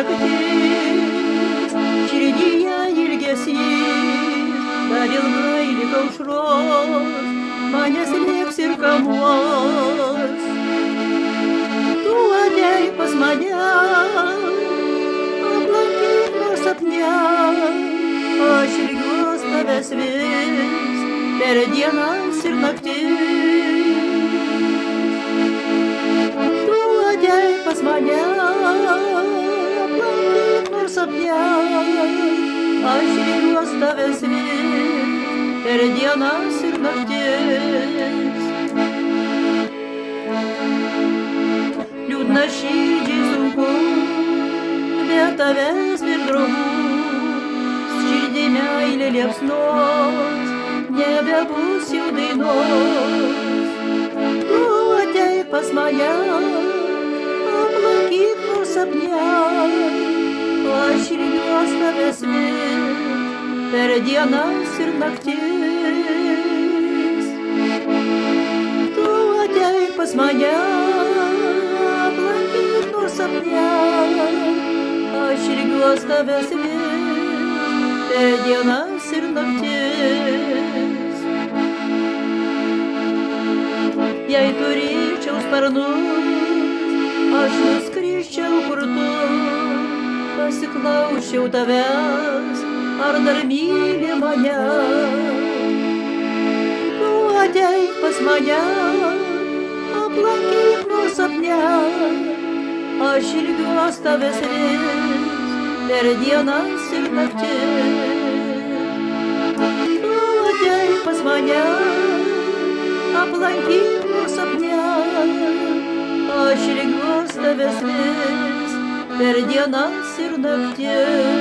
naktis, širdyje ilgesys, dar ilgai lik aušros, manęs lieks ir kamuos. Tu ateik pas mane, aplankyk nors sapne, aš ilgiuos tavęs vis, per dienas ir naktis. Tu ateik pas mane, aplankyk nors sapne, aš ilgiuos tavęs vis, per dienas ir naktis. Liūdna širdžiai sunku, be tavęs ir draugų, širdį meilė liepsnos, nebebus jau dainos. Tu ateik pas mane, aplankyk nors sapne, aš ilgiuos tavęs vis, per dienas ir naktis. Tu ateik pas mane, aplankyk nors sapne, aš ilgiuos tavęs vis, per dienas ir naktis. Jei turėčiau sparnus, aš nuskrisčiau kur tu, pasiklausčiau tavęs, ar dar myli mane. Tu ateik pas mane, aplankyk nors sapne, aš ilgiuos tavęs vis, per dienas ir naktis. Tu ateik pas mane, aplankyk nors sapne, aš ilgiuos tavęs vis, per dienas ir naktis.